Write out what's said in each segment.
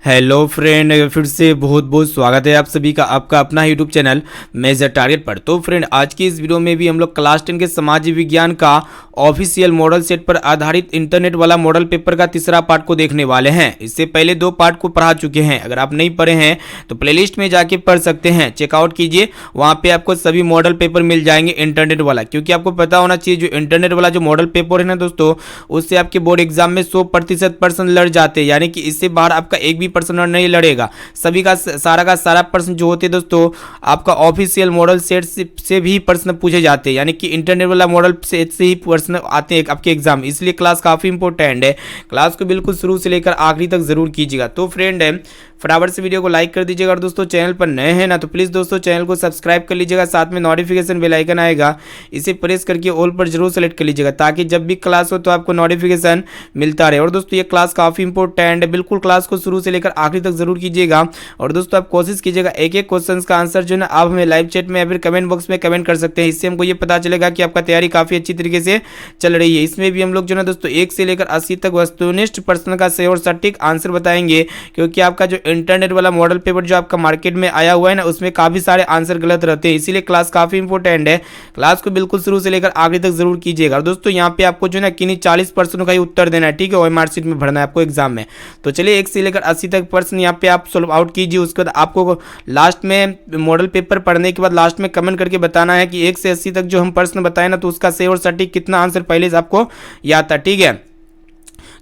Hello friend, फिर से बहुत बहुत स्वागत है आप सभी का आपका अपना यूट्यूब चैनल मेजर टारगेट पर। तो फ्रेंड, आज की इस वीडियो में भी हम लोग क्लास 10 के समाज विज्ञान का ऑफिशियल मॉडल सेट पर आधारित इंटरनेट वाला मॉडल पेपर का तीसरा पार्ट को देखने वाले हैं। इससे पहले दो पार्ट को पढ़ा चुके हैं। अगर आप नहीं पढ़े हैं तो प्लेलिस्ट में जाके पढ़ सकते हैं, चेकआउट कीजिए। वहाँ पे आपको सभी मॉडल पेपर मिल जाएंगे इंटरनेट वाला, क्योंकि आपको पता होना चाहिए जो इंटरनेट वाला जो मॉडल पेपर है ना दोस्तों, उससे आपके बोर्ड एग्जाम में 100% लड़ जाते हैं। यानी कि इससे बाहर आपका एक भी पर्सन नहीं लड़ेगा। सभी का सारा प्रश्न जो होते हैं दोस्तों, आपका ऑफिशियल मॉडल सेट से भी प्रश्न पूछे जाते हैं। यानी कि इंटरनेट वाला मॉडल सेट से ही प्रश्न आते हैं आपके एग्जाम। इसलिए क्लास काफी इंपॉर्टेंट है। क्लास को बिल्कुल शुरू से लेकर आखिरी तक जरूर कीजिएगा। तो फ्रेंड, फटाफट से वीडियो को लाइक कर दीजिएगा। और दोस्तों, चैनल पर नए हैं ना तो प्लीज दोस्तों चैनल को सब्सक्राइब कर लीजिएगा। साथ में नोटिफिकेशन बेल आइकन आएगा, इसे प्रेस करके ऑल पर जरूर सेलेक्ट कर लीजिएगा, ताकि जब भी क्लास हो तो आपको नोटिफिकेशन मिलता रहे। और दोस्तों, ये क्लास काफी इंपॉर्टेंट है, बिल्कुल क्लास को शुरू से लेकर आखिरी तक जरूर कीजिएगा। और दोस्तों, आप कोशिश कीजिएगा एक एक क्वेश्चन का आंसर जो है ना आप हमें लाइव चैट में या फिर कमेंट बॉक्स में कमेंट कर सकते हैं। इससे हमको ये पता चलेगा कि आपका तैयारी काफी अच्छी तरीके से चल रही है। इसमें भी हम लोग जो है दोस्तों 1 से लेकर 80 तक वस्तुनिष्ठ प्रश्न का सही और सटीक आंसर बताएंगे, क्योंकि आपका जो इंटरनेट वाला मॉडल पेपर जो आपका मार्केट में आया हुआ है ना, उसमें काफी सारे आंसर गलत रहते हैं। इसीलिए क्लास काफी इंपॉर्टेंट है। क्लास को बिल्कुल शुरू से लेकर आखिरी तक जरूर कीजिएगा। और दोस्तों, यहाँ पे आपको जो है ना किन्हीं 40 प्रश्नों का ही उत्तर देना है, ठीक है, ओएमआर शीट में भरना है आपको एग्जाम में। तो चलिए 1 से लेकर 80 तक प्रश्न यहाँ पे आप सोल्व आउट कीजिए। उसके बाद आपको लास्ट में मॉडल पेपर पढ़ने के बाद लास्ट में कमेंट करके बताना है कि 1 से 80 तक जो हम प्रश्न बताए ना, तो उसका सही और सटीक कितना आंसर पहले से आपको याद था, ठीक है।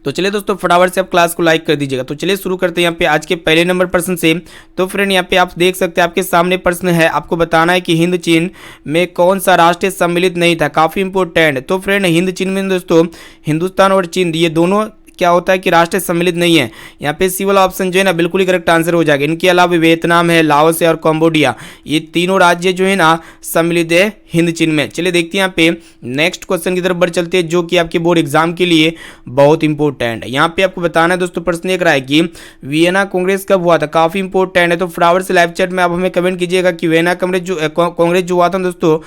तो चलिए दोस्तों, फटाफट से आप क्लास को लाइक कर दीजिएगा। तो चलिए शुरू करते हैं यहाँ पे आज के पहले नंबर प्रश्न से। तो फ्रेंड, यहाँ पे आप देख सकते हैं, आपके सामने प्रश्न है, आपको बताना है कि हिंद चीन में कौन सा राष्ट्र सम्मिलित नहीं था। काफी इंपॉर्टेंट। तो फ्रेंड, हिंद चीन में दोस्तों हिंदुस्तान और चीन ये दोनों क्या होता है कि राष्ट्र सम्मिलित नहीं है। यहाँ पे सी वाला ऑप्शन जो है ना बिल्कुल ही करेक्ट आंसर हो जाएगा। इनके अलावा वियतनाम है, लाओस है और कंबोडिया, ये तीनों राज्य जो है ना सम्मिलित है हिंद चीन में। चलिए देखते हैं यहाँ पे नेक्स्ट क्वेश्चन की तरफ बढ़ चलते हैं, जो कि आपके बोर्ड एग्जाम के लिए बहुत इंपॉर्टेंट है। यहाँ पे आपको बताना है दोस्तों, प्रश्न एक रहा है कि वियना कांग्रेस कब हुआ था। काफी इंपॉर्टेंट है। तो फटाफट से लाइव चैट में आप हमें कमेंट कीजिएगा कि वियना कांग्रेस जो हुआ था दोस्तों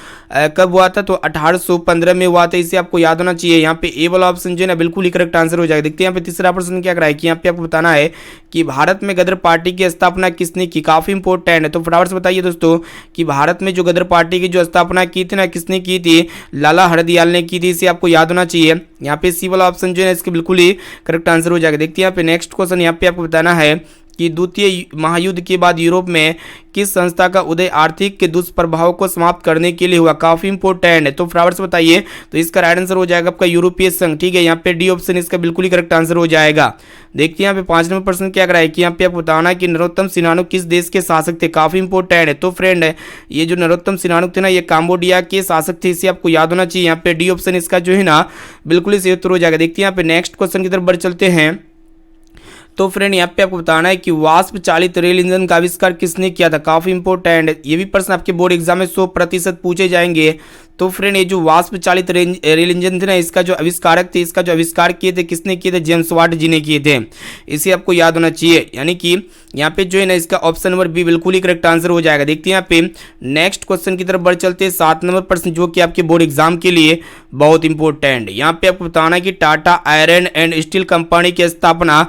कब हुआ था। तो 1815 में हुआ था। इसे आपको याद होना चाहिए। यहाँ पे ए वाला ऑप्शन जो है ना बिल्कुल ही करेक्ट आंसर हो जाएगा। देखते हैं यहाँ पे तीसरा प्रश्न क्या कराए कि यहाँ पे आपको बताना है कि भारत में गदर पार्टी की स्थापना किसने की। काफी इंपॉर्टेंट है। तो फटाफट से बताइए दोस्तों कि भारत में जो गदर पार्टी की जो स्थापना की थी ना, किसने की थी। लाला हरदयाल ने की थी। इसे आपको याद होना चाहिए। यहाँ पे सी वाला ऑप्शन जो है इसके बिल्कुल ही करेक्ट आंसर हो जाएगा। देखते हैं यहाँ पे नेक्स्ट क्वेश्चन। यहाँ पे आपको बताना है कि द्वितीय महायुद्ध के बाद यूरोप में किस संस्था का उदय आर्थिक के दुष्प्रभाव को समाप्त करने के लिए हुआ। काफी इंपॉर्टेंट है। तो फटाफट से बताइए। तो इसका राइट आंसर हो जाएगा आपका यूरोपीय संघ, ठीक है। यहाँ पे डी ऑप्शन इसका बिल्कुल ही करेक्ट आंसर हो जाएगा। देखिए यहाँ पे 5 नंबर प्रश्न क्या कराए कि यहाँ पे आपको बताना है कि नरोत्तम सिन्हाणु किस देश के शासक थे। काफी इंपॉर्टेंट है। तो फ्रेंड, ये जो नरोत्तम सिन्हाणु थे ना, ये काम्बोडिया के शासक थे। इसे आपको याद होना चाहिए। यहाँ पे डी ऑप्शन इसका जो है ना बिल्कुल ही सही उत्तर हो जाएगा। देखते हैं यहाँ पे नेक्स्ट क्वेश्चन की तरफ बढ़ चलते हैं। तो फ्रेंड, यहाँ पे आपको बताना है कि वाष्प चालित रेल इंजन का आविष्कार किसने किया था। काफी इंपॉर्टेंट है। ये भी प्रश्न आपके बोर्ड एग्जाम में 100% पूछे जाएंगे। तो फ्रेंड, ये जो वाष्प चालित रेल इंजन थे ना, इसका जो आविष्कारक थे, इसका जो आविष्कार किए थे, किसने किए थे। जेम्स वाट जी ने किए थे। इसे आपको याद होना चाहिए। यानी कि यहाँ पे जो है ना इसका ऑप्शन नंबर बी बिल्कुल ही करेक्ट आंसर हो जाएगा। देखते हैं यहाँ पे नेक्स्ट क्वेश्चन की तरफ बढ़ चलते हैं। 7 नंबर प्रश्न, जो कि आपके बोर्ड एग्जाम के लिए बहुत इंपॉर्टेंट। यहाँ पे आपको बताना है कि Tata iron and steel company की स्थापना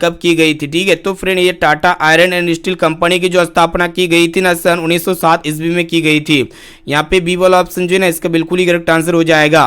कब की गई थी, ठीक है। तो फ्रेंड, ये Tata iron and steel company की जो स्थापना की गई थी ना, सन 1907 ईस्वी में की गई थी। यहाँ पे बी वाला ऑप्शन जो है ना इसका बिल्कुल ही करेक्ट आंसर हो जाएगा।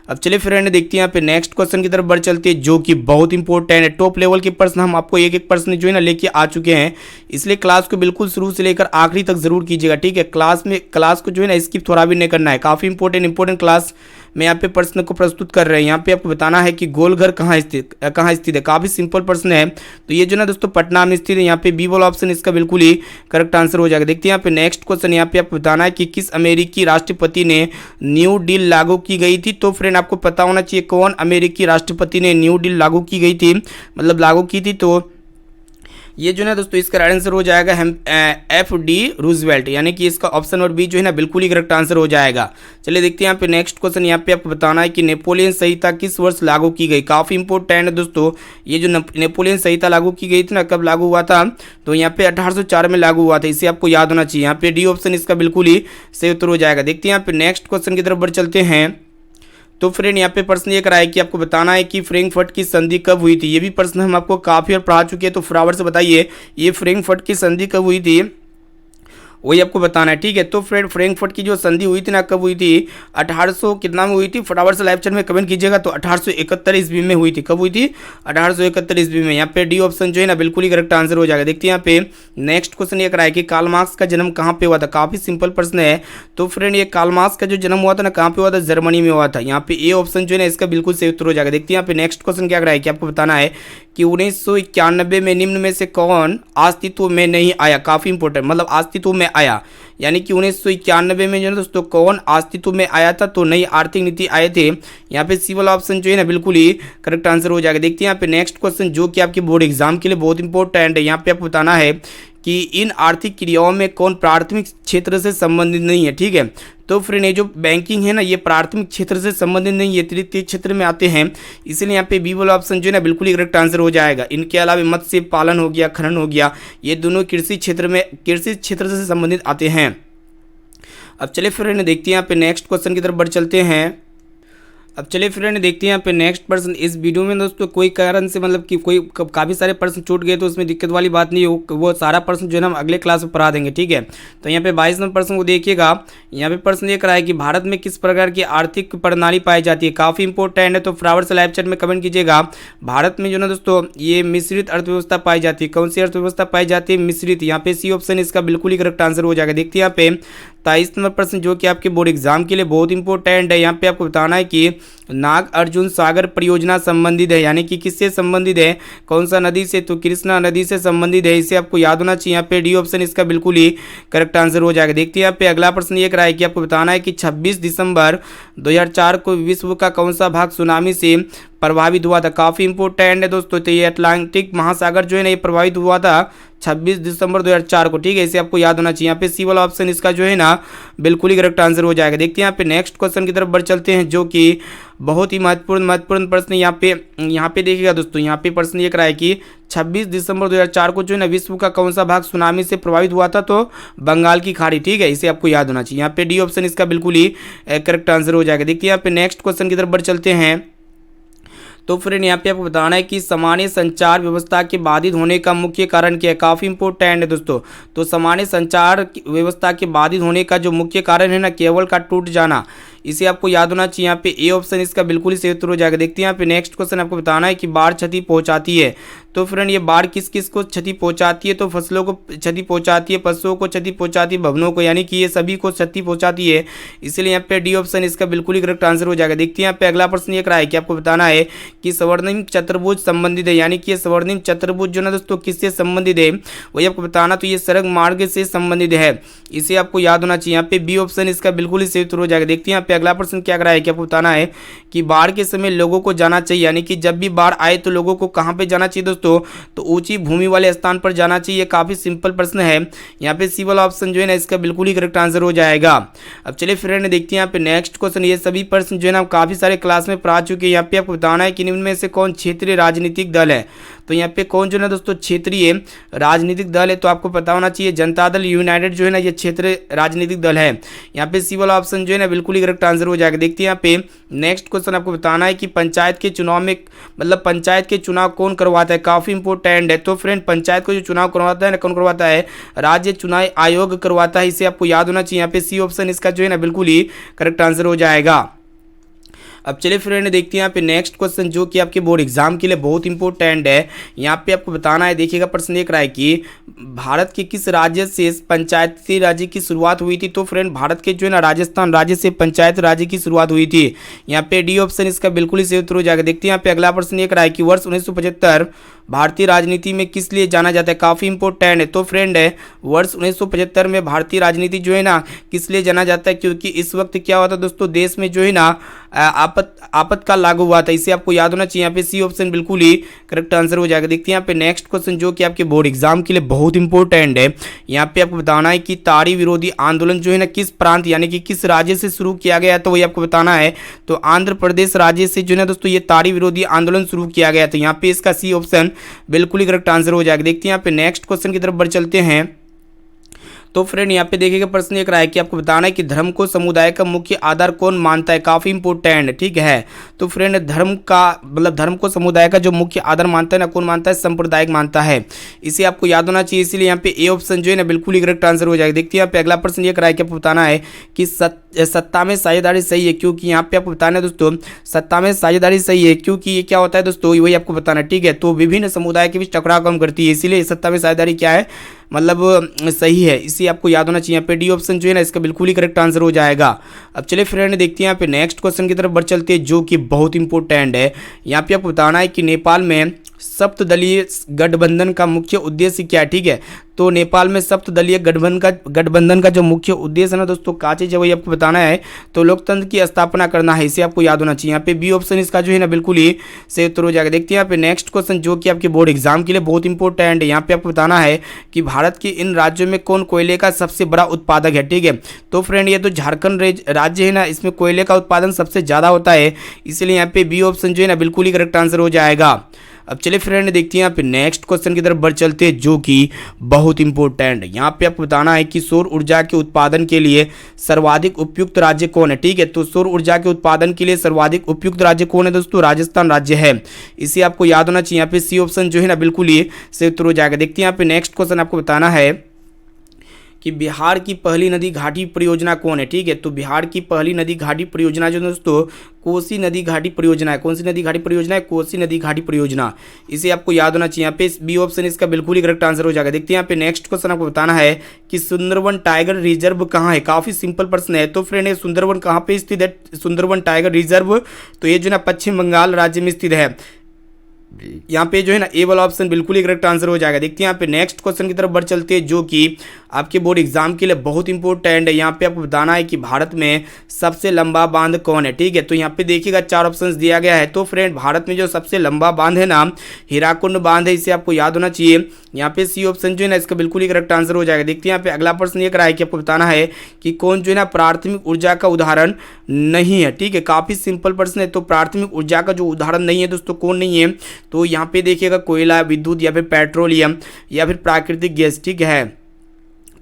अब चलिए फ्रेंड, देखते हैं यहाँ पे नेक्स्ट क्वेश्चन की तरफ बढ़ चलते हैं, जो कि बहुत इंपॉर्टेंट है। टॉप लेवल के प्रश्न हम आपको एक एक प्रश्न जो है ना लेके आ चुके हैं। इसलिए क्लास को बिल्कुल शुरू से लेकर आखिरी तक जरूर कीजिएगा, ठीक है। क्लास को जो है ना स्किप थोड़ा भी नहीं करना है। काफी इंपॉर्टेंट क्लास में यहाँ पे प्रश्न को प्रस्तुत कर रहे हैं। यहाँ पे आपको बताना है कि गोलघर कहाँ स्थित है। काफी सिंपल प्रश्न है। तो ये जो ना दोस्तों पटना में स्थित है। यहाँ पे बी वाला ऑप्शन इसका बिल्कुल ही करेक्ट आंसर हो जाएगा। देखते हैं यहाँ पे नेक्स्ट क्वेश्चन। यहाँ पे आपको बताना है कि किस अमेरिकी राष्ट्रपति ने न्यू डील लागू की गई थी। तो फ्रेंड, आपको पता होना चाहिए कौन अमेरिकी राष्ट्रपति ने न्यू डील लागू की गई थी, मतलब लागू की थी। तो ये जो है दोस्तों इसका राइट आंसर हो जाएगा FD रूजवेल्ट। यानी कि इसका ऑप्शन नंबर बी जो है ना बिल्कुल ही करेक्ट आंसर हो जाएगा। चलिए देखते हैं यहाँ पे नेक्स्ट क्वेश्चन। यहाँ पे आपको बताना है कि नेपोलियन संहिता किस वर्ष लागू की गई। काफी इंपॉर्टेंट है दोस्तों। ये जो नेपोलियन संहिता लागू की गई थी ना, कब लागू हुआ था। तो यहाँ पे 1804 में लागू हुआ था। इसे आपको याद होना चाहिए। यहाँ पे डी ऑप्शन इसका बिल्कुल ही सही उत्तर हो जाएगा। देखते हैं यहाँ पे नेक्स्ट क्वेश्चन की तरफ बढ़ चलते हैं। तो फ्रेंड यहाँ पे प्रश्न ये करा है कि आपको बताना है कि फ्रैंकफर्ट की संधि कब हुई थी। ये भी प्रश्न हम आपको काफ़ी बार पढ़ा चुके हैं, तो फटाफट से बताइए ये फ्रैंकफर्ट की संधि कब हुई थी, वही आपको बताना है। ठीक है, तो फ्रैंकफर्ट की जो संधि हुई थी ना, कब हुई थी, 1800 कितना में हुई थी, फटाफट से लाइव चैट में कमेंट कीजिएगा। तो 1871 ईस्वी में हुई थी। कब हुई थी, 1871 ईस्वी में। यहाँ पे डी ऑप्शन जो है ना बिल्कुल ही करेक्ट आंसर हो जाएगा। देखते हैं यहाँ पे नेक्स्ट क्वेश्चन ये करा है कि कार्ल मार्क्स का जन्म कहाँ पे हुआ था। काफी सिंपल प्रश्न है। तो फ्रेंड ये कार्ल मार्क्स का जो जन्म हुआ था ना, कहाँ पे हुआ था, जर्मनी में हुआ था। यहाँ पे ए ऑप्शन जो है ना इसका बिल्कुल सही उत्तर हो जाएगा। देखते हैं यहाँ पे नेक्स्ट क्वेश्चन क्या करा है कि आपको बताना है कि 1991 में निम्न में से कौन अस्तित्व में नहीं आया। काफी इंपॉर्टेंट, मतलब अस्तित्व में आया, यानी कि 1991 में जो है दोस्तों कौन अस्तित्व में आया था, तो नई आर्थिक नीति आए थे। यहाँ पे सी वाला ऑप्शन जो है ना बिल्कुल ही करेक्ट आंसर हो जाएगा। देखते हैं यहाँ पे नेक्स्ट क्वेश्चन जो कि आपके बोर्ड एग्जाम के लिए बहुत इंपॉर्टेंट है। यहाँ पे आपको बताना है कि इन आर्थिक क्रियाओं में कौन प्राथमिक क्षेत्र से संबंधित नहीं है। ठीक है, तो फ्रेंड ये जो बैंकिंग है ना, ये प्राथमिक क्षेत्र से संबंधित नहीं है, तृतीय क्षेत्र में आते हैं, इसलिए यहाँ पे बी वाला ऑप्शन जो है ना बिल्कुल ही करेक्ट आंसर हो जाएगा। इनके अलावा मत्स्य पालन हो गया, खनन हो गया, ये दोनों कृषि क्षेत्र से संबंधित आते हैं। अब चलिए फ्रेंड देखते हैं यहाँ पे नेक्स्ट क्वेश्चन की तरफ बढ़ चलते हैं। अब चलिए फ्रेंड देखते हैं यहाँ पे नेक्स्ट प्रश्न। इस वीडियो में दोस्तों कोई कारण से मतलब कि कोई काफ़ी सारे प्रश्न छूट गए, तो उसमें दिक्कत वाली बात नहीं हो, वो सारा प्रश्न जो है ना हम अगले क्लास में पढ़ा देंगे। ठीक है, तो यहाँ पे 22 नंबर प्रश्न को देखिएगा। यहाँ पे प्रश्न ये करा है कि भारत में किस प्रकार की आर्थिक प्रणाली पाई जाती है। काफ़ी इंपॉर्टेंट है, तो फटाफट से लाइव चैट में कमेंट कीजिएगा। भारत में जो ना दोस्तों ये मिश्रित अर्थव्यवस्था पाई जाती है। कौन सी अर्थव्यवस्था पाई जाती है, मिश्रित। यहाँ पे सी ऑप्शन इसका बिल्कुल ही करेक्ट आंसर हो जाएगा। देखते हैं यहाँ पे 23 नंबर प्रश्न जो कि आपके बोर्ड एग्जाम के लिए बहुत इंपॉर्टेंट है। यहाँ पे आपको बताना है कि नाग अर्जुन सागर परियोजना संबंधित है, यानी कि किससे संबंधित है, कौन सा नदी से, तो कृष्णा नदी से संबंधित है। इसे आपको याद होना चाहिए। यहाँ पे डी ऑप्शन इसका बिल्कुल ही करेक्ट आंसर हो जाएगा। देखते हैं यहाँ पे अगला प्रश्न ये करा है कि आपको बताना है कि 26 दिसंबर 2004 को विश्व का कौन सा भाग सुनामी से प्रभावित हुआ था। काफ़ी इंपॉर्टेंट है दोस्तों, तो ये अटलांटिक महासागर जो है ना ये प्रभावित हुआ था 26 दिसंबर 2004 को। ठीक है, इसे आपको याद होना चाहिए। यहाँ पे सी वाला ऑप्शन इसका जो है ना बिल्कुल ही करेक्ट आंसर हो जाएगा। देखते हैं यहाँ पे नेक्स्ट क्वेश्चन की तरफ बढ़ चलते हैं, जो कि बहुत ही महत्वपूर्ण प्रश्न यहाँ पे देखिएगा दोस्तों। यहाँ पे प्रश्न ये करा है कि 26 दिसंबर 2004 को जो है ना विश्व का कौन सा भाग सुनामी से प्रभावित हुआ था, तो बंगाल की खाड़ी। ठीक है, इसे आपको याद होना चाहिए। यहाँ पे डी ऑप्शन इसका बिल्कुल ही करेक्ट आंसर हो जाएगा। देखिए यहाँ पे नेक्स्ट क्वेश्चन की तरफ बढ़ चलते हैं। तो फ्रेंड यहाँ पे आपको बताना है कि सामान्य संचार व्यवस्था के बाधित होने का मुख्य कारण क्या है। काफ़ी इंपॉर्टेंट है दोस्तों। तो सामान्य संचार व्यवस्था के बाधित होने का जो मुख्य कारण है ना, केबल का टूट जाना, इसे आपको याद होना चाहिए। यहाँ पे ए ऑप्शन इसका बिल्कुल ही सही उत्तर हो जाएगा। देखते हैं यहाँ पे नेक्स्ट क्वेश्चन आपको बताना है कि बाढ़ क्षति पहुंचाती है। तो फ्रेंड ये बाढ़ किस किस को क्षति पहुंचाती है, तो फसलों को क्षति पहुंचाती है, पशुओं को क्षति पहुंचाती है, भवनों को, यानी कि ये सभी को क्षति पहुंचाती है। इसलिए यहाँ पे डी ऑप्शन इसका बिल्कुल ही करेक्ट आंसर हो जाएगा। देखते हैं यहाँ पे अगला प्रश्न ये करा है कि आपको बताना है कि स्वर्णिम चतुर्भुज संबंधित है, यानी कि ये स्वर्णिम चतुर्भुज जो ना दोस्तों किससे संबंधित है, वही आपको बताना। तो ये सड़क मार्ग से संबंधित है, इसे आपको याद होना चाहिए। यहाँ पे बी ऑप्शन इसका बिल्कुल ही सही उत्तर हो जाएगा। देखते हैं यहाँ पे अगला प्रश्न क्या करा है कि आपको बताना है कि बाढ़ के समय लोगों को जाना चाहिए, यानी कि जब भी बाढ़ आए तो लोगों को कहाँ पे जाना चाहिए दोस्तों, तो ऊंची भूमि वाले स्थान पर जाना चाहिए। काफी सिंपल प्रश्न है। यहाँ पे सी वाला ऑप्शन जो है ना इसका बिल्कुल ही करेक्ट आंसर हो जाएगा। अब चलिए फ्रेंड देखते हैं यहाँ पे नेक्स्ट क्वेश्चन। ये सभी प्रश्न जो है ना काफी सारे क्लास में पढ़ा चुके हैं। यहाँ पे आपको बताना है कि निम्न में से कौन क्षेत्रीय राजनीतिक दल है। तो यहाँ पे कौन जो है ना दोस्तों क्षेत्रीय राजनीतिक दल है, तो आपको पता होना चाहिए जनता दल यूनाइटेड जो है ना ये क्षेत्रीय राजनीतिक दल है। यहाँ पे सी वाला ऑप्शन जो है ना बिल्कुल ही करेक्ट आंसर हो जाएगा। देखते हैं यहाँ पे नेक्स्ट क्वेश्चन आपको बताना है कि पंचायत के चुनाव में मतलब पंचायत के चुनाव कौन करवाता है। काफी इंपॉर्टेंट है। तो फ्रेंड पंचायत को जो चुनाव करवाता है ना, कौन करवाता है, राज्य चुनाव आयोग करवाता है। इसे आपको याद होना चाहिए। यहाँ पे सी ऑप्शन इसका जो है ना बिल्कुल ही करेक्ट आंसर हो जाएगा। अब चलिए फ्रेंड देखते हैं यहाँ पे नेक्स्ट क्वेश्चन जो कि आपके बोर्ड एग्जाम के लिए बहुत इंपॉर्टेंट है। यहाँ पे आपको बताना है, देखिएगा प्रश्न देख रहा है कि भारत के किस राज्य से पंचायती राज्य की शुरुआत हुई थी। तो फ्रेंड भारत के जो है ना राजस्थान राज्य से पंचायत राज्य की शुरुआत हुई थी। यहाँ पे डी ऑप्शन इसका बिल्कुल ही सही उत्तर हो जाएगा। देखते हैं यहाँ पे अगला प्रश्न देख रहा है कि वर्ष 1975 भारतीय राजनीति में किस लिए जाना जाता है। काफ़ी इंपॉर्टेंट है। तो फ्रेंड है वर्ष 1975 में भारतीय राजनीति जो है ना किस लिए जाना जाता है, क्योंकि इस वक्त क्या हुआ था दोस्तों, देश में जो है ना आपातकाल लागू हुआ था। इसे आपको याद होना चाहिए। यहाँ पे सी ऑप्शन बिल्कुल ही करेक्ट आंसर हो जाएगा। देखते हैं यहाँ पे नेक्स्ट क्वेश्चन जो कि आपके बोर्ड एग्जाम के लिए बहुत इंपॉर्टेंट है। यहाँ पे आपको बताना है कि ताड़ी विरोधी आंदोलन जो है ना किस प्रांत यानी कि किस राज्य से शुरू किया गया, तो वही आपको बताना है। तो आंध्र प्रदेश राज्य से जो है ना दोस्तों ये ताड़ी विरोधी आंदोलन शुरू किया गया। तो यहाँ पे इसका सी ऑप्शन बिल्कुल ही करेक्ट आंसर हो जाएगा। देखते हैं यहाँ पे नेक्स्ट क्वेश्चन की तरफ बढ़ चलते हैं। तो फ्रेंड यहाँ पे देखिएगा प्रश्न एक रहा है कि आपको बताना है कि धर्म को समुदाय का मुख्य आधार कौन मानता है, काफी इंपोर्टेंट, ठीक है। तो फ्रेंड धर्म का मतलब धर्म को समुदाय का जो मुख्य आधार मानता है ना, कौन मानता है, सांप्रदायिक मानता है। इसे आपको याद होना चाहिए, इसलिए यहाँ पे ए ऑप्शन जो है ना बिल्कुल ही करेक्ट आंसर हो जाएगा। देखते हैं यहाँ पे अगला प्रश्न ये कराया कि आपको बताना है कि सत्ता में साझेदारी सही है, क्योंकि यहाँ पे आपको बताना है दोस्तों सत्ता में साझेदारी सही है, क्योंकि ये क्या होता है दोस्तों, वही आपको बताना है, ठीक है। तो विभिन्न समुदाय के बीच टकराव कम करती है, इसीलिए सत्ता में साझेदारी क्या है, मतलब सही है। इसी आपको याद होना चाहिए। यहाँ पे डी ऑप्शन जो है ना इसका बिल्कुल ही करेक्ट आंसर हो जाएगा। अब चलिए फ्रेंड देखते हैं यहाँ पे नेक्स्ट क्वेश्चन की तरफ बढ़ चलते हैं, जो कि बहुत इंपॉर्टेंट है। यहाँ पे आपको बताना है कि नेपाल में सप्तदलीय गठबंधन का मुख्य उद्देश्य क्या है, ठीक है। तो नेपाल में सप्तदलीय गठबंधन का जो मुख्य उद्देश्य है ना दोस्तों, क्या चीज़ है वही आपको बताना है। तो लोकतंत्र की स्थापना करना है, इसे आपको याद होना चाहिए। यहाँ पे बी ऑप्शन इसका जो है ना बिल्कुल ही सही उत्तर हो जाएगा। देखते हैं यहाँ पे नेक्स्ट क्वेश्चन, जो कि आपके बोर्ड एग्जाम के लिए बहुत इंपॉर्टेंट है। यहाँ पे आपको बताना है कि भारत के इन राज्यों में कौन कोयले का सबसे बड़ा उत्पादक है, ठीक है। तो फ्रेंड ये तो झारखंड राज्य है ना, इसमें कोयले का उत्पादन सबसे ज़्यादा होता है, इसलिए यहाँ पे बी ऑप्शन जो है ना बिल्कुल ही करेक्ट आंसर हो जाएगा। अब चलिए फ्रेंड देखते हैं यहाँ पे नेक्स्ट क्वेश्चन की तरफ बढ़ चलते हैं, जो कि बहुत इंपॉर्टेंट है। यहाँ पे आपको बताना है कि सौर ऊर्जा के उत्पादन के लिए सर्वाधिक उपयुक्त राज्य कौन है, ठीक है। तो सौर ऊर्जा के उत्पादन के लिए सर्वाधिक उपयुक्त राज्य कौन है दोस्तों, राजस्थान राज्य है, इसे आपको याद होना चाहिए। यहाँ पे सी ऑप्शन जो है ना बिल्कुल ही सही उत्तर हो जाएगा। देखते हैं यहाँ पे नेक्स्ट क्वेश्चन आपको बताना है कि बिहार की पहली नदी घाटी परियोजना कौन है, ठीक है। तो बिहार की पहली नदी घाटी परियोजना जो दोस्तों कोसी नदी घाटी परियोजना है। कौन सी नदी घाटी परियोजना है, कोसी नदी घाटी परियोजना, इसे आपको याद होना चाहिए। यहाँ पे बी ऑप्शन इसका बिल्कुल ही करेक्ट आंसर हो जाएगा। देखते हैं यहाँ पे नेक्स्ट क्वेश्चन आपको बताना है कि सुंदरवन टाइगर रिजर्व कहाँ है, काफी सिंपल प्रश्न है। तो फ्रेंड सुंदरवन कहाँ पे स्थित है, सुंदरवन टाइगर रिजर्व, तो ये जो ना पश्चिम बंगाल राज्य में स्थित है। यहाँ पे जो है ना ए वाला ऑप्शन बिल्कुल ही करेक्ट आंसर हो जाएगा। देखते हैं यहाँ पे नेक्स्ट क्वेश्चन की तरफ बढ़ चलते हैं, जो कि आपके बोर्ड एग्जाम के लिए बहुत इंपॉर्टेंट है। यहाँ पे आपको बताना है कि भारत में सबसे लंबा बांध कौन है, ठीक है। तो यहाँ पे देखिएगा 4 ऑप्शंस दिया गया है। तो फ्रेंड भारत में जो सबसे लंबा बांध है ना, हीराकुंड बांध है, इसे आपको याद होना चाहिए। यहाँ पे सी ऑप्शन जो है ना इसका बिल्कुल ही करेक्ट आंसर हो जाएगा। देखते हैं यहाँ पे अगला प्रश्न ये कराया कि आपको बताना है कि कौन जो है ना प्राथमिक ऊर्जा का उदाहरण नहीं है, ठीक है। काफी सिंपल प्रश्न है। तो प्राथमिक ऊर्जा का जो उदाहरण नहीं है दोस्तों, कौन नहीं है, तो यहाँ पे देखिएगा कोयला, विद्युत या फिर पेट्रोलियम या फिर प्राकृतिक गैस, ठीक है।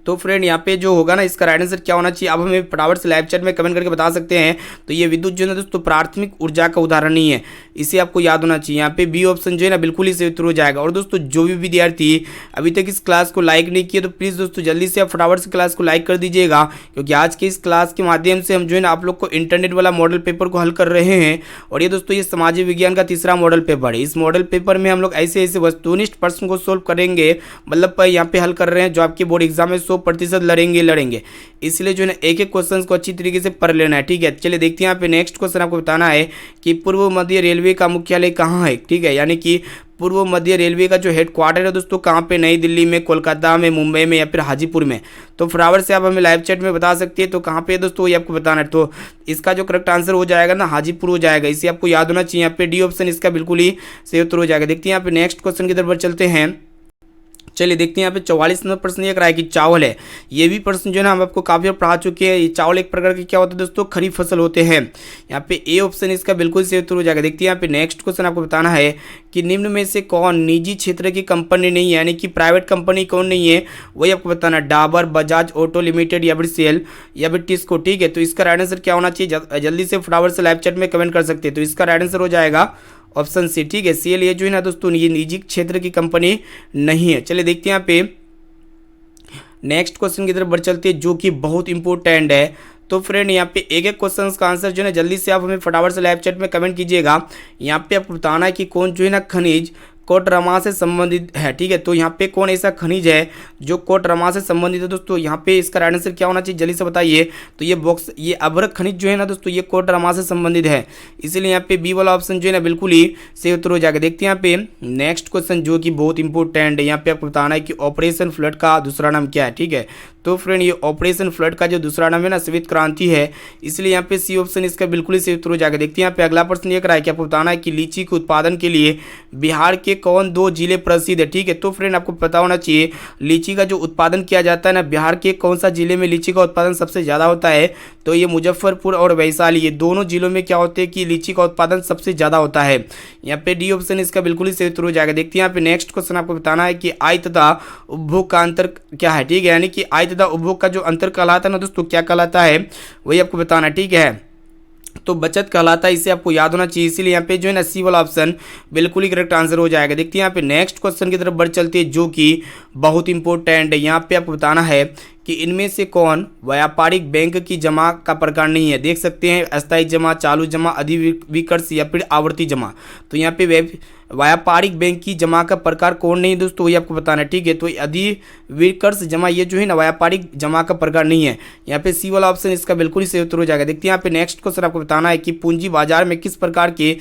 तो फ्रेंड यहाँ पे जो होगा ना इसका राइट आंसर क्या होना चाहिए, अब हमें फटाफट से लाइव चैट में कमेंट करके बता सकते हैं। तो ये विद्युत जो है ना दोस्तों प्राथमिक ऊर्जा का उदाहरण नहीं है, इसे आपको याद होना चाहिए। यहाँ पे बी ऑप्शन जो है ना बिल्कुल ही सही उत्तर हो जाएगा। और दोस्तों जो भी विद्यार्थी अभी तक इस क्लास को लाइक नहीं किए, तो प्लीज़ दोस्तों जल्दी से आप फटाफट से क्लास को लाइक कर दीजिएगा, क्योंकि आज के इस क्लास के माध्यम से हम जो है ना आप लोग को इंटरनेट वाला मॉडल पेपर को हल कर रहे हैं। और ये दोस्तों ये सामाजिक विज्ञान का तीसरा मॉडल पेपर है। इस मॉडल पेपर में हम लोग ऐसे ऐसे वस्तुनिष्ठ प्रश्न को सोल्व करेंगे, मतलब यहाँ पे हल कर रहे हैं जो आपके बोर्ड एग्जाम में 100% लड़ेंगे। इसलिए जो है ना एक एक क्वेश्चन को अच्छी तरीके से पढ़ लेना है, ठीक है। चलिए देखते हैं यहाँ पे नेक्स्ट क्वेश्चन आपको बताना है कि पूर्व मध्य रेलवे का मुख्यालय कहाँ है, ठीक है। यानी कि पूर्व मध्य रेलवे का जो हेडक्वार्टर है दोस्तों कहाँ पे, नई दिल्ली में, कोलकाता में, मुंबई में या फिर हाजीपुर में। तो फटाफट से आप हमें लाइव चैट में बता सकते हैं। तो कहाँ पे दोस्तों ये आपको बताना है। तो इसका जो करेक्ट आंसर हो जाएगा ना हाजीपुर हो जाएगा, इसे आपको याद होना चाहिए। यहाँ पे डी ऑप्शन इसका बिल्कुल ही सही उत्तर हो जाएगा। देखते हैं यहाँ पे नेक्स्ट क्वेश्चन की तरफ चलते हैं। चलिए देखते हैं यहाँ पे 44 नंबर प्रश्न ये कराया कि चावल है। ये भी प्रश्न जो है ना हम आपको काफी पढ़ा चुके हैं। ये चावल एक प्रकार के क्या होते हैं दोस्तों, खरीफ फसल होते हैं। यहाँ पे ए ऑप्शन इसका बिल्कुल सही उत्तर हो जाएगा। देखते हैं यहाँ पे नेक्स्ट क्वेश्चन आपको बताना है कि निम्न में से कौन निजी क्षेत्र की कंपनी नहीं है, यानी कि प्राइवेट कंपनी कौन नहीं है, वही आपको बताना। डाबर, बजाज ऑटो लिमिटेड या फिर सेल या फिर टिस्को, ठीक है। तो इसका राइट आंसर क्या होना चाहिए, जल्दी से फटाफट से लाइव चैट में कमेंट कर सकते हैं। तो इसका राइट आंसर हो जाएगा ऑप्शन सी, ठीक है। सीएल ये जो है ना दोस्तों ये निजी क्षेत्र की कंपनी नहीं है। चलिए देखते हैं यहाँ पे नेक्स्ट क्वेश्चन की तरफ बढ़ चलते हैं, जो कि बहुत इंपॉर्टेंट है। तो फ्रेंड यहाँ पे एक एक क्वेश्चन का आंसर जो है ना जल्दी से आप हमें फटाफट से लाइव चैट में कमेंट कीजिएगा। यहाँ पे आपको बताना है कि कौन जो है ना खनिज कोटरमा से संबंधित है, ठीक है। तो यहाँ पे कौन ऐसा खनिज है जो कोटरमा से संबंधित है दोस्तों, यहाँ पे इसका राइट आंसर क्या होना चाहिए, जल्दी से बताइए। तो ये अभ्रक खनिज जो है ना दोस्तों ये कोटरमा से संबंधित है, इसीलिए यहाँ पे बी वाला ऑप्शन जो है ना बिल्कुल ही सही उत्तर हो जाएगा। देखते हैं यहाँ पे नेक्स्ट क्वेश्चन, जो कि बहुत इंपॉर्टेंट है। यहाँ पे आपको बताना है कि ऑपरेशन फ्लड का दूसरा नाम क्या है, ठीक है। तो फ्रेंड ये ऑपरेशन फ्लड का जो दूसरा नाम है ना श्वेत क्रांति है, इसलिए यहाँ पे सी ऑप्शन इसका बिल्कुल ही सही उत्तर हो जाएगा। देखते हैं यहाँ पे अगला प्रश्न ये कराया कि आपको बताना है कि लीची के उत्पादन के लिए बिहार के कौन दो जिले प्रसिद्ध है? ठीक है, तो फ्रेंड आपको पता होना चाहिए लीची का जो उत्पादन किया जाता है ना, बिहार के कौन सा जिले में लीची का उत्पादन सबसे ज़्यादा होता है? तो ये मुजफ्फरपुर और वैशाली, ये दोनों जिलों में क्या होते हैं कि लीची का उत्पादन सबसे ज़्यादा होता है। यहाँ पे डी ऑप्शन इसका बिल्कुल ही सही उत्तर हो जाएगा। देखते हैं यहाँ पे नेक्स्ट क्वेश्चन आपको बताना है कि आय तथा उपभोग का अंतर क्या है। ठीक है, यानी कि आय तथा उपभोग का जो अंतर कहलाता है ना दोस्तों, क्या कहलाता है वही आपको बताना है। ठीक है, तो बचत कहलाता है, इसे आपको याद होना चाहिए। इसीलिए यहाँ पे जो है ना सी वाला ऑप्शन बिल्कुल ही करेक्ट आंसर हो जाएगा। देखते हैं यहाँ पे नेक्स्ट क्वेश्चन की तरफ बढ़ चलती है, जो कि बहुत इंपॉर्टेंट है। यहाँ पे आपको बताना है कि इनमें से कौन व्यापारिक बैंक की जमा का प्रकार नहीं है। देख सकते हैं अस्थायी जमा, चालू जमा, अधिविकर्ष या फिर आवर्ती जमा। तो यहाँ पे व्यापारिक बैंक की जमा का प्रकार कौन नहीं दोस्तों, वही आपको बताना है। ठीक है, तो अधिविकर्ष जमा ये जो है ना व्यापारिक जमा का प्रकार नहीं है। यहाँ पे सी वाला ऑप्शन इसका बिल्कुल ही सही उत्तर हो जाएगा। देखते हैं यहाँ पे नेक्स्ट क्वेश्चन आपको बताना है कि पूंजी बाजार में किस प्रकार के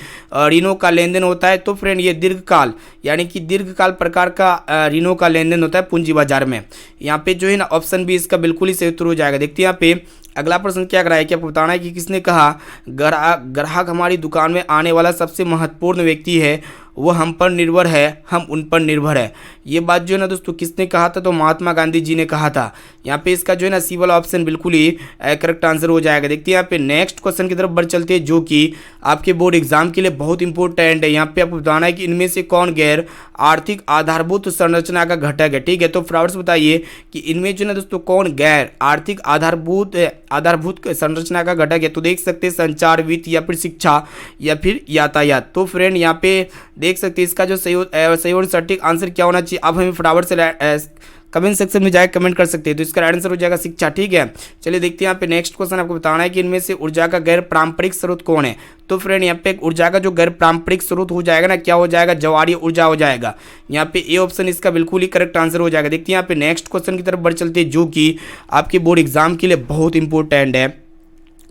ऋणों का लेन देन होता है। तो फ्रेंड ये दीर्घकाल, यानी कि दीर्घकाल प्रकार का ऋणों का लेन देन होता है पूंजी बाजार में। यहाँ पे जो है ना ऑप्शन भी इसका बिल्कुल ही सही उत्तर हो जाएगा। देखते हैं यहाँ पे अगला प्रश्न क्या कर रहा है कि आपको बताना है कि किसने कहा ग्राहक हमारी दुकान में आने वाला सबसे महत्वपूर्ण व्यक्ति है, वो हम पर निर्भर है, हम उन पर निर्भर है। ये बात जो है ना दोस्तों किसने कहा था? तो महात्मा गांधी जी ने कहा था। यहाँ पे इसका जो है ना सी वाला ऑप्शन बिल्कुल ही करेक्ट आंसर हो जाएगा। देखते हैं यहाँ पे नेक्स्ट क्वेश्चन की तरफ बढ़ चलते हैं, जो कि आपके बोर्ड एग्जाम के लिए बहुत इंपॉर्टेंट है। यहाँ पे आपको बताना है कि इनमें से कौन गैर आर्थिक आधारभूत संरचना का घटक है। ठीक है, तो फ्रेंड्स बताइए कि इनमें जो है ना दोस्तों कौन गैर आर्थिक आधारभूत संरचना का घटक है। तो देख सकते हैं संचार, वित्त या फिर शिक्षा या फिर यातायात। तो फ्रेंड यहाँ पे देख सकते हैं इसका जो सही और सटीक आंसर क्या होना चाहिए, अब हमें फटाफट से कमेंट सेक्शन में जाकर कमेंट कर सकते हैं। तो इसका आंसर हो जाएगा शिक्षा। ठीक है, चलिए देखते हैं यहाँ पे नेक्स्ट क्वेश्चन आपको बताना है कि इनमें से ऊर्जा का गैर पारंपरिक स्रोत कौन है। तो फ्रेंड यहाँ पे ऊर्जा का जो गैर पारंपरिक स्रोत हो जाएगा ना, क्या हो जाएगा? ज्वारीय ऊर्जा हो जाएगा। यहाँ पे ए ऑप्शन इसका बिल्कुल ही करेक्ट आंसर हो जाएगा। देखते हैं यहाँ पे नेक्स्ट क्वेश्चन की तरफ बढ़ चलते हैं, जो कि आपके बोर्ड एग्जाम के लिए बहुत इंपॉर्टेंट है।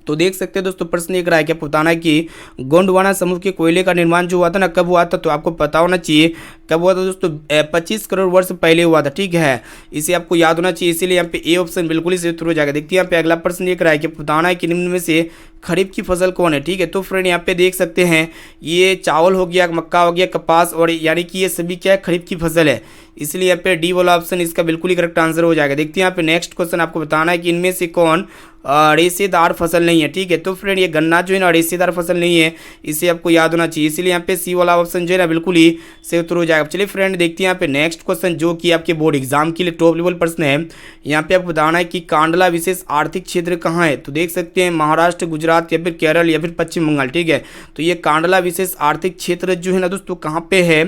तो देख सकते हैं दोस्तों प्रश्न एक रहा है कि आपको बताना है कि गोंडवाना समूह के कोयले का निर्माण जो हुआ था ना, कब हुआ था? तो आपको पता होना चाहिए कब हुआ था दोस्तों, 25 करोड़ वर्ष पहले हुआ था। ठीक है, इसे आपको याद होना चाहिए, इसीलिए यहाँ पे ए ऑप्शन बिल्कुल ही सही उत्तर हो जाएगा। देखते हैं यहाँ पे अगला प्रश्न एक रहा है कि आपको बताना है कि निम्न में से खरीफ की फसल कौन है। ठीक है, तो फ्रेंड यहाँ पे देख सकते हैं ये चावल हो गया, मक्का हो गया, कपास, और यानी कि ये सभी क्या है? खरीफ की फसल है। इसलिए यहाँ पे डी वाला ऑप्शन इसका बिल्कुल ही करेक्ट आंसर हो जाएगा। देखते हैं यहाँ पे नेक्स्ट क्वेश्चन आपको बताना है कि इनमें से कौन रेशेदार फसल नहीं है। ठीक है, तो फ्रेंड ये गन्ना जो है ना रेशेदार फसल नहीं है, इसे आपको याद होना चाहिए। इसलिए यहाँ पे सी वाला ऑप्शन जो है ना बिल्कुल ही सही उत्तर हो जाएगा। चलिए फ्रेंड देखते हैं यहाँ पे नेक्स्ट क्वेश्चन, जो कि आपके बोर्ड एग्जाम के लिए टॉप लेवल प्रश्न है। यहाँ पे आपको बताना है कि कांडला विशेष आर्थिक क्षेत्र कहाँ है। तो देख सकते हैं महाराष्ट्र, गुजरात या फिर केरल या फिर पश्चिम बंगाल। ठीक है, तो ये कांडला विशेष आर्थिक क्षेत्र जो है ना दोस्तों कहाँ पे है,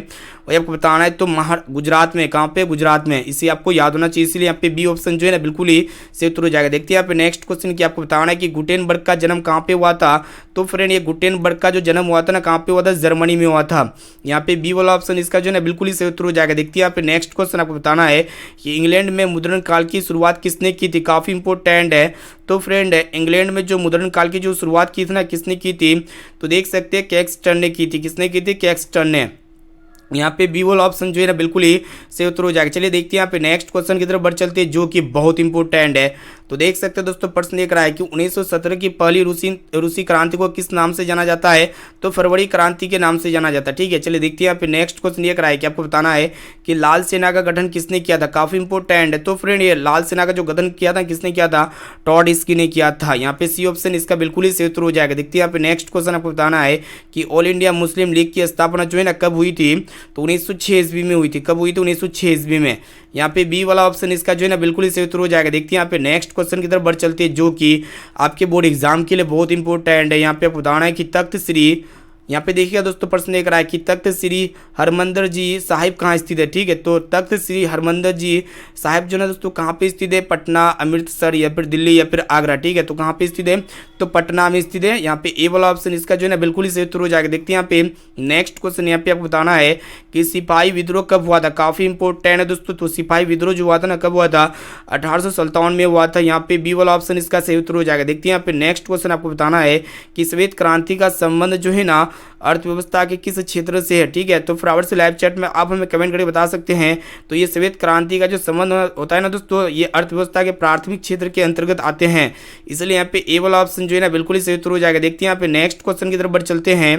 वही आपको बताना है। तो गुजरात में, कहाँ पे? गुजरात में, इसे आपको याद होना चाहिए। इसलिए यहाँ पे बी ऑप्शन जो है ना बिल्कुल ही सही उत्तर हो जाएगा। देखते हैं यहाँ पे नेक्स्ट क्वेश्चन की आपको बताना है कि गुटेनबर्ग का जन्म कहाँ पे हुआ था। तो फ्रेंड ये गुटेनबर्ग का जो जन्म हुआ था ना, कहाँ पे हुआ था? जर्मनी में हुआ था। यहाँ पे बी वाला ऑप्शन इसका जो है ना बिल्कुल ही सही उत्तर हो जाएगा। देखते हैं यहाँ पे नेक्स्ट क्वेश्चन आपको बताना है कि इंग्लैंड में मुद्रण काल की शुरुआत किसने की थी। काफी इंपॉर्टेंट है। तो फ्रेंड इंग्लैंड में जो मुद्रण काल की जो शुरुआत की थी ना, किसने की थी? तो देख सकते हैं कैक्सटन ने की थी। किसने की थी? कैक्सटन ने। यहाँ पे बी वाला ऑप्शन जो है ना बिल्कुल ही सही उत्तर हो जाएगा। चलिए देखते हैं यहाँ पे नेक्स्ट क्वेश्चन की तरफ बढ़ चलते हैं, जो कि बहुत इंपॉर्टेंट है। तो देख सकते हैं दोस्तों प्रश्न देख रहा है कि 1917 की पहली रूसी क्रांति को किस नाम से जाना जाता है। तो फरवरी क्रांति के नाम से जाना जाता है। ठीक है, चलिए देखते हैं यहाँ पे नेक्स्ट क्वेश्चन देख रहा है कि आपको बताना है कि लाल सेना का गठन किसने किया था। काफी इंपॉर्टेंट है। तो फ्रेंड ये लाल सेना का जो गठन किया था किसने किया था? टॉड स्की ने किया था। यहाँ पे सी ऑप्शन इसका बिल्कुल ही सही उत्तर हो जाएगा। देखते हैं यहाँ पे नेक्स्ट क्वेश्चन आपको बताना है कि ऑल इंडिया मुस्लिम लीग की स्थापना जो है ना कब हुई थी। तो 1906 ईस्वी में हुई थी। कब हुई थी? 1906 ईस्वी में। यहाँ पे बी वाला ऑप्शन इसका जो है ना बिल्कुल ही सही उत्तर हो जाएगा। देखते हैं यहाँ पे नेक्स्ट क्वेश्चन की तरफ बढ़ चलते हैं, जो कि आपके बोर्ड एग्जाम के लिए बहुत इंपॉर्टेंट है। यहाँ पे आपको बताना है कि तख्त श्री, यहाँ पे देखिएगा दोस्तों प्रश्न देख रहा है कि तख्त श्री हरमंदिर जी साहिब कहाँ स्थित है। ठीक है, तो तख्त श्री हरमंदिर जी साहिब जो है दोस्तों कहाँ पे स्थित है? पटना, अमृतसर या फिर दिल्ली या फिर आगरा। ठीक है, तो कहाँ पे स्थित है? तो पटना में स्थित है। यहाँ पे ए वाला ऑप्शन इसका जो है ना बिल्कुल ही सही उत्तर हो जाएगा। देखते हैं यहाँ पे नेक्स्ट क्वेश्चन, यहाँ पे आपको बताना है कि सिपाही विद्रोह कब हुआ था। काफी इंपॉर्टेंट है दोस्तों। तो सिपाही विद्रोह जो हुआ था ना कब हुआ था? 1857 में हुआ था। यहाँ पे बी वाला ऑप्शन इसका सही उत्तर हो जाएगा। देखते हैं यहाँ पे नेक्स्ट क्वेश्चन आपको बताना है कि श्वेत क्रांति का संबंध जो है ना अर्थव्यवस्था के किस क्षेत्र से है। ठीक है, तो फटाफट से लाइव चैट में आप हमें कमेंट करके बता सकते हैं। तो ये श्वेत क्रांति का जो संबंध होता है ना दोस्तों, ये अर्थव्यवस्था के प्राथमिक क्षेत्र के अंतर्गत आते हैं। इसलिए यहाँ पे ए वाला ऑप्शन जो है ना बिल्कुल ही सही उत्तर हो जाएगा। देखते हैं यहाँ पे नेक्स्ट क्वेश्चन की तरफ बढ़ चलते हैं।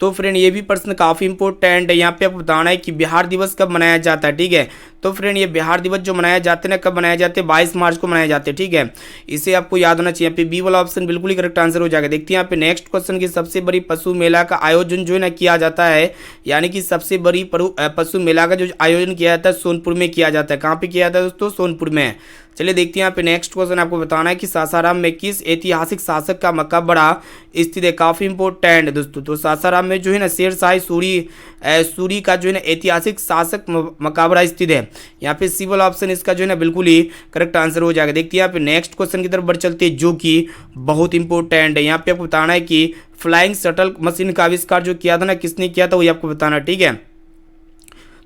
तो फ्रेंड ये भी प्रश्न काफ़ी इंपॉर्टेंट है। यहाँ पे आपको बताना है कि बिहार दिवस कब मनाया जाता है, ठीक है। तो फ्रेंड ये बिहार दिवस जो मनाया जाते हैं ना, कब मनाए जाते हैं, 22 मार्च को मनाए जाते हैं, ठीक है। इसे आपको याद होना चाहिए। यहाँ पे बी वाला ऑप्शन बिल्कुल ही करेक्ट आंसर हो जाएगा। देखते हैं यहाँ पे नेक्स्ट क्वेश्चन की सबसे बड़ी पशु मेला का आयोजन जो है ना किया जाता है, यानी कि सबसे बड़ी पशु मेला का जो आयोजन किया जाता है सोनपुर में किया जाता है। कहाँ पे किया जाता है दोस्तों? सोनपुर में। चलिए देखते हैं यहाँ पे नेक्स्ट क्वेश्चन आपको बताना है कि सासाराम में किस ऐतिहासिक शासक का मकबरा स्थित है। काफ़ी इंपॉर्टेंट है दोस्तों। तो सासाराम में जो है ना शेरशाह सूरी का जो है ना ऐतिहासिक शासक मकबरा स्थित है। यहाँ पे सी वाला ऑप्शन इसका जो है ना बिल्कुल ही करेक्ट आंसर हो जाएगा। देखते हैं यहाँ पे नेक्स्ट क्वेश्चन की तरफ बढ़ चलते हैं जो कि बहुत इंपॉर्टेंट है। यहाँ पे आपको बताना है कि फ्लाइंग शटल मशीन का आविष्कार जो किया था ना, किसने किया था, वही आपको बताना, ठीक है।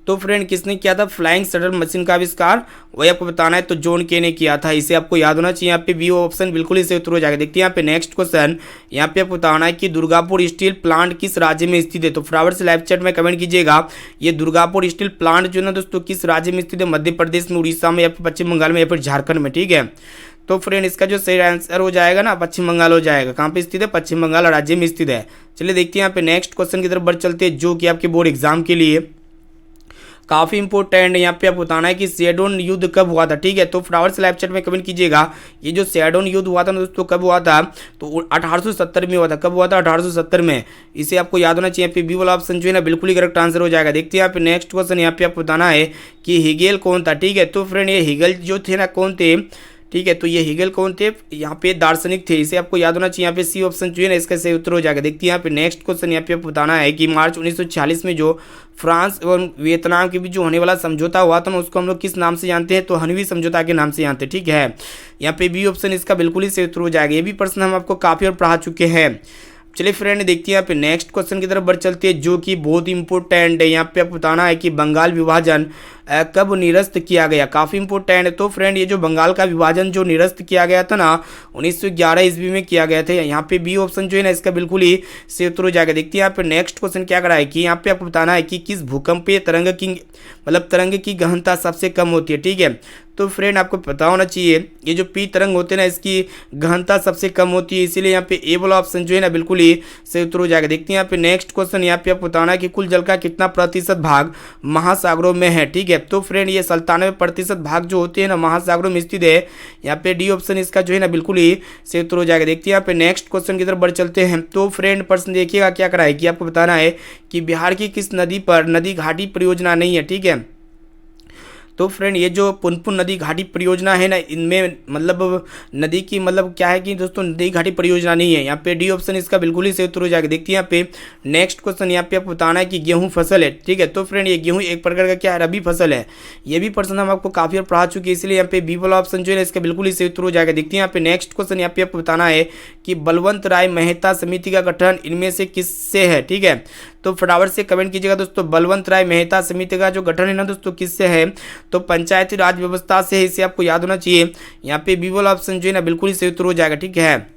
तो फ्रेंड किसने किया था फ्लाइंग शटल मशीन का आविष्कार, वही आपको बताना है। तो जॉन के ने किया था। इसे आपको याद होना चाहिए। यहाँ पे बी ऑप्शन बिल्कुल ही सही उत्तर हो जाएगा। देखते हैं यहाँ पे नेक्स्ट क्वेश्चन। यहाँ पे आपको बताना है कि दुर्गापुर स्टील प्लांट किस राज्य में स्थित है। तो फटाफट से लाइव चैट में कमेंट कीजिएगा। ये दुर्गापुर स्टील प्लांट जो है ना दोस्तों किस राज्य में स्थित है? मध्य प्रदेश में, उड़ीसा में, या फिर पश्चिम बंगाल में, या फिर झारखंड में, ठीक है। तो फ्रेंड इसका जो सही आंसर हो जाएगा ना पश्चिम बंगाल हो जाएगा। कहाँ पे स्थित है? पश्चिम बंगाल राज्य में स्थित है। चलिए देखते हैं यहाँ पे नेक्स्ट क्वेश्चन की तरफ बढ़ चलते हैं जो कि आपके बोर्ड एग्जाम के लिए काफ़ी इंपॉर्टेंट है। यहाँ पे आपको बताना है कि सेडोन युद्ध कब हुआ था, ठीक है। तो फटाफट से लाइव चैट में कमेंट कीजिएगा। ये जो सेडोन युद्ध हुआ था ना दोस्तों, कब हुआ था? तो 1870 में हुआ था। कब हुआ था? 1870 में। इसे आपको याद होना चाहिए। पे बी वाला ऑप्शन जो है ना बिल्कुल ही करेक्ट आंसर हो जाएगा। देखते हैं यहाँ पे नेक्स्ट क्वेश्चन। यहाँ पे आपको बताना है कि हिगेल कौन था, ठीक है। तो फ्रेंड ये हिगेल जो थे ना कौन थे, ठीक है। तो ये हिगेल कौन थे? यहाँ पे दार्शनिक थे। इसे आपको याद होना चाहिए। यहाँ पे सी ऑप्शन जो है ना इसका सही उत्तर हो जाएगा। देखते हैं यहाँ पे नेक्स्ट क्वेश्चन। यहाँ पे आपको बताना है कि मार्च 1946 में जो फ्रांस और वियतनाम के बीच जो होने वाला समझौता हुआ था ना, उसको हम लोग किस नाम से जानते हैं? तो हनवी समझौता के नाम से जानते हैं, ठीक है। यहाँ पे बी ऑप्शन इसका बिल्कुल ही सही उत्तर हो जाएगा। ये भी प्रश्न हम आपको काफ़ी और पढ़ा चुके हैं। चलिए फ्रेंड देखते हैं यहाँ पे नेक्स्ट क्वेश्चन की तरफ बढ़ चलते हैं जो कि बहुत इंपॉर्टेंट है। यहाँ पे आपको बताना है कि बंगाल विभाजन कब निरस्त किया गया। काफ़ी इंपॉर्टेंट है। तो फ्रेंड ये जो बंगाल का विभाजन जो निरस्त किया गया था ना 1911 ईस्वी में किया गया था। यहाँ पे बी ऑप्शन जो है ना इसका बिल्कुल ही सही उत्तर हो जाएगा। देखते हैं यहाँ पे नेक्स्ट क्वेश्चन क्या करा है कि यहाँ पे आपको बताना है कि किस भूकंपीय तरंग की गहनता सबसे कम होती है, ठीक है। तो फ्रेंड आपको पता होना चाहिए ये जो पी तरंग होते हैं ना इसकी गहनता सबसे कम होती है, इसीलिए यहाँ पे ए वाला ऑप्शन जो है ना बिल्कुल ही सही उत्तर हो जाएगा। देखते हैं यहाँ पे नेक्स्ट क्वेश्चन। यहाँ पे आपको बताना है कि कुल जल का कितना प्रतिशत भाग महासागरों में है, ठीक है। तो फ्रेंड ये 97% भाग जो होते हैं ना महासागरों में स्थित है। यहाँ पे डी ऑप्शन इसका जो है ना बिल्कुल ही सही उत्तर हो जाएगा। देखते हैं यहाँ पे नेक्स्ट क्वेश्चन की तरफ बढ़ चलते हैं। तो फ्रेंड प्रश्न देखिएगा क्या करा है कि आपको बताना है कि बिहार की किस नदी पर नदी घाटी परियोजना नहीं है, ठीक है। तो फ्रेंड ये जो पुनपुन नदी घाटी परियोजना है ना, इनमें मतलब नदी की मतलब क्या है कि दोस्तों नदी घाटी परियोजना नहीं है। यहाँ पे डी ऑप्शन इसका बिल्कुल ही सही उत्तर हो जाएगा। देखते हैं यहाँ पे नेक्स्ट क्वेश्चन। यहाँ पे आपको बताना है कि गेहूं फसल है, ठीक है। तो फ्रेंड ये गेहूं एक प्रकार का क्या है? रबी फसल है। ये भी प्रश्न हम आपको काफी और पढ़ा चुके हैं, इसलिए यहाँ पे बी वाला ऑप्शन जो है इसका बिल्कुल ही सही उत्तर हो जाएगा। देखते हैं यहाँ पे नेक्स्ट क्वेश्चन। यहाँ पे आपको बताना है कि बलवंत राय मेहता समिति का गठन इनमें से किससे है, ठीक है। तो फटाफट से कमेंट कीजिएगा दोस्तों। बलवंत राय मेहता समिति का जो गठन है ना दोस्तों किससे है? तो पंचायती राज व्यवस्था से है। इसे आपको याद होना चाहिए। यहाँ पे बी वाला ऑप्शन जो है ना बिल्कुल ही सही उत्तर हो जाएगा, ठीक है।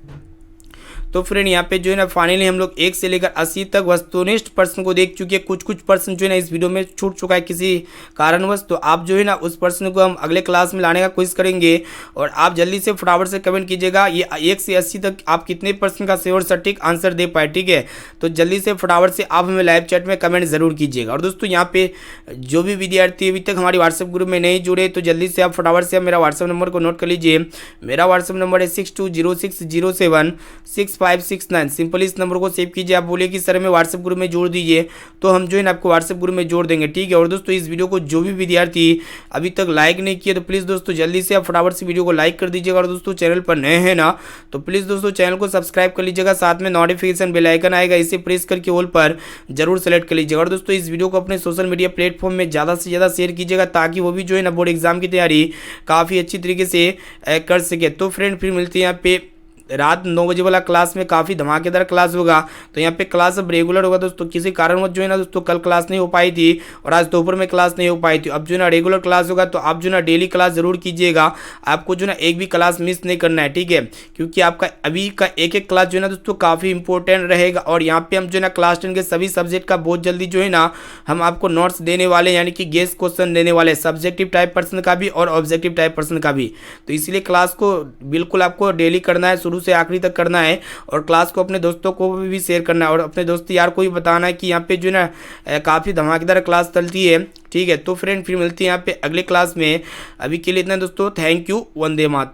तो फ्रेंड यहाँ पे जो है ना फाइनली हम लोग 1 से लेकर 80 तक वस्तुनिष्ठ प्रश्न को देख चुके हैं। कुछ प्रश्न जो है ना इस वीडियो में छूट चुका है किसी कारणवश, तो आप जो है ना उस प्रश्न को हम अगले क्लास में लाने का कोशिश करेंगे। और आप जल्दी से फटाफट से कमेंट कीजिएगा ये 1 से 80 तक आप कितने प्रश्न का सही और सटीक आंसर दे पाए, ठीक है। तो जल्दी से फटाफट से आप हमें लाइव चैट में कमेंट जरूर कीजिएगा। और दोस्तों यहाँ पे जो भी विद्यार्थी अभी तक हमारी व्हाट्सएप ग्रुप में नहीं जुड़े तो जल्दी से आप फटाफट से मेरा व्हाट्सएप नंबर को नोट कर लीजिए। मेरा व्हाट्सएप नंबर है 6206076569। सिंपल इस नंबर को सेव कीजिए। आप बोलिए कि सर हमें व्हाट्सएप ग्रुप में जोड़ दीजिए, तो हम जो है ना आपको व्हाट्सएप ग्रुप में जोड़ देंगे, ठीक है। और दोस्तों इस वीडियो को जो भी विद्यार्थी अभी तक लाइक नहीं किया तो प्लीज़ दोस्तों जल्दी से आप फटाफट से वीडियो को लाइक कर दीजिएगा। और दोस्तों चैनल पर नए हैं ना तो प्लीज़ दोस्तों चैनल को सब्सक्राइब कर लीजिएगा। साथ में नोटिफिकेशन बेल आइकन आएगा, इसे प्रेस करके ऑल पर जरूर सेलेक्ट कर लीजिएगा। और दोस्तों इस वीडियो को अपने सोशल मीडिया प्लेटफॉर्म में ज़्यादा से ज़्यादा शेयर कीजिएगा ताकि वो भी जो है ना बोर्ड एग्जाम की तैयारी काफ़ी अच्छी तरीके से कर सके। तो फ्रेंड फिर मिलते हैं यहाँ पे रात 9 बजे वाला क्लास में। काफ़ी धमाकेदार क्लास होगा, तो यहाँ पे क्लास अब रेगुलर होगा दोस्तों। किसी कारणवश जो है ना दोस्तों कल क्लास नहीं हो पाई थी और आज दोपहर में क्लास नहीं हो पाई थी। अब जो है ना रेगुलर क्लास होगा, तो आप जो है ना डेली क्लास जरूर कीजिएगा। आपको जो है ना एक भी क्लास मिस नहीं करना है, ठीक है, क्योंकि आपका अभी का एक क्लास जो है ना दोस्तों काफ़ी इंपॉर्टेंट रहेगा। और यहाँ पे हम जो है ना क्लास 10 के सभी सब्जेक्ट का बहुत जल्दी जो है ना हम आपको नोट्स देने वाले, यानी कि गेस क्वेश्चन देने वाले, सब्जेक्टिव टाइप प्रश्न का भी और ऑब्जेक्टिव टाइप प्रश्न का भी। तो इसलिए क्लास को बिल्कुल आपको डेली करना है। शुरू शुरू से आखिरी तक करना है और क्लास को अपने दोस्तों को भी शेयर करना है और अपने दोस्त यार को भी बताना है कि यहाँ पे जो है ना काफ़ी धमाकेदार क्लास चलती है। ठीक है, तो फ्रेंड फिर मिलती है यहाँ पे अगले क्लास में। अभी के लिए इतना दोस्तों, थैंक यू, वंदे मातरम।